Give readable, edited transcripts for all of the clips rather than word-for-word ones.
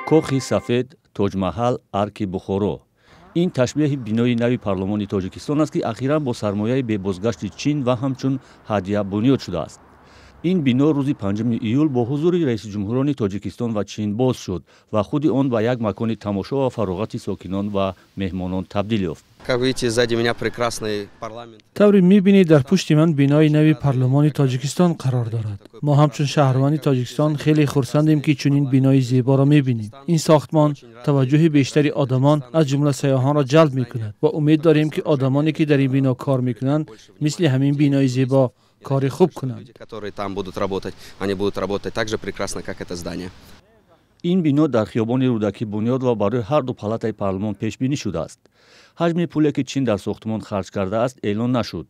کوخی سفید، تاج محل، ارک بخارا. این تشبیه بینای نوی پارلمان تاجیکستان است که اخیراً با سرمایه به بازگشت چین و همچون هدیه بنیاد شده است. این بنا روز 5 ایول با حضور رئیس جمهوران تاجیکستان و چین باز شد و خود آن به یک مکان تماشا و فراغت ساکنان و مهمانان تبدیل یافت. طوری می‌بینید در پشت من بینای نوی پارلمان تاجیکستان قرار دارد. ما همچون شهروان تاجیکستان خیلی خرسندیم که چنین بینای زیبا را می‌بینیم. این ساختمان توجه بیشتری آدمان از جمله سیاحان را جلب می‌کند و امید داریم که آدمانی که در این بنا کار می‌کنند مثل همین بینای زیبا کار خوب کنند. این بنا در خیابان رودکی بنیاد و برای هر دو پالاتای پارلمان پیش بینی شده است. حجم پولی که چین در ساختمان خرج کرده است اعلان نشد.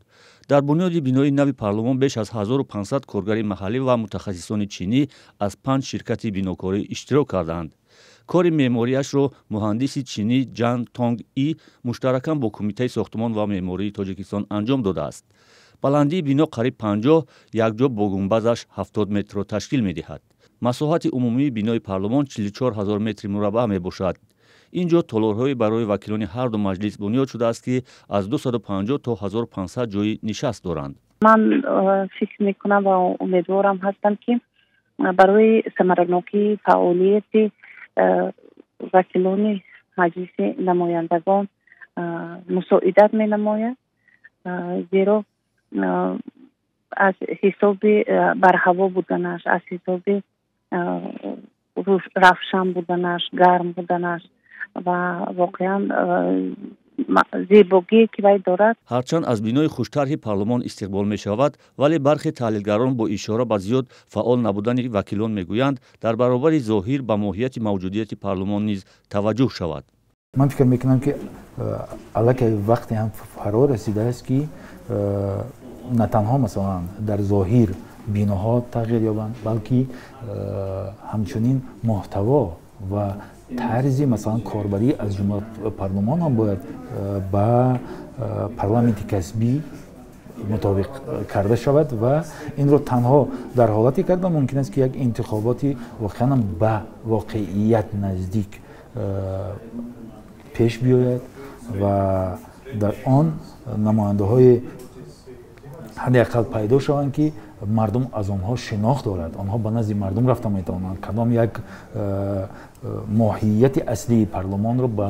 در بنیاد بینای نوی پارلمان بیش از 1500 کارگر محلی و متخصصان چینی از 5 شرکت بناکاری اشتراک کردند. کار معماریش را مهندس چینی جان تونگ ای مشترکاً با کمیته ساختمان و معماری تاجیکستان انجام داده است. بلندی بنا قریب 50، یک جا با گنبدش 70 متر را تشکیل می‌دهد. مساحت عمومی بینای پارلمان 44000 متر مربع میباشد. اینجا تالارهای برای وکیلان هر دو مجلس بنیاد شده است که از 250 تا 1500 جای نشست دارند. من فکر میکنم و امیدوارم هستم که برای ثمرناکی فعالیت وکیلان مجلس نمایندگان مساعدت می نماید، زیرا از حساب برهوا بودنش، از حساب روشن بودنش، گرم بودنش و واقعا زیبایی که وی دارد. هرچند از بینای خوشطرح پارلمان استقبال می شود، ولی برخی تحلیلگران با اشاره به زیاد فعال نبودن وکیلان میگویند در برابر ظاهر به ماهیت موجودیت پارلمان نیز توجه شود. من فکر میکنم که الان وقتی هم فرا رسیده است که نه تنها مثلا در ظاهر بیناها تغییر یابند، بلکه همچنین محتوا و طرز مثلا کاربری از جمله پارلمان هم باید با پارلمانت کسبی مطابق کرده شود و این رو تنها در حالتی کردن ممکن است که یک انتخاباتی واقعا به واقعیت نزدیک پیش بیاید و در آن نماینده های حداقل پیدا شوند که مردم از آنها شناخت دارد، آنها به نزد مردم رفته میتوانند کدام یک ماهیت اصلی پارلمان را به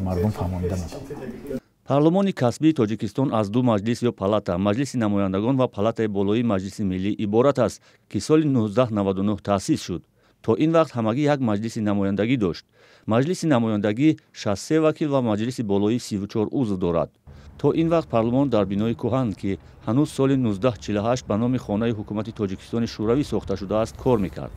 مردم فهمانده میتوانند. پارلمان کسبی تاجیکستان از دو مجلس یا پالاتا، مجلس نمایندگان و پالاتای بالایی مجلس ملی عبارت است که سال 1999 تأسیس شد. تا این وقت همگی یک مجلس نمایندگی داشت. مجلس نمایندگی 63 وکیل و مجلس بالایی 34 عضو دارد. تا این وقت پارلمان در بینای کهن که هنوز سال 1948 به نام خانه حکومت تاجیکستان شوروی ساخته شده است کار میکرد.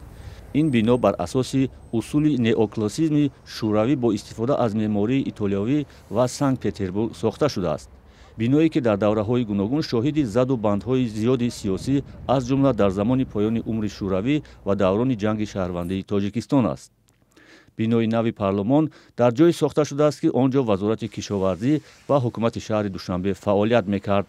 این بنا بر اساس اصول نئوکلاسیسم شوروی با استفاده از معماری ایتالیایی و سنت پترزبورگ ساخته شده است. بینایی که در دوره‌های گوناگون شاهد زد و بندهای زیادی سیاسی از جمله در زمان پایان عمر شوروی و دوران جنگ شهروندی تاجیکستان است. بینای نوی پارلمان در جای ساخته شده است که آنجا وزارت کشاورزی و حکومت شهر دوشنبه فعالیت میکرد.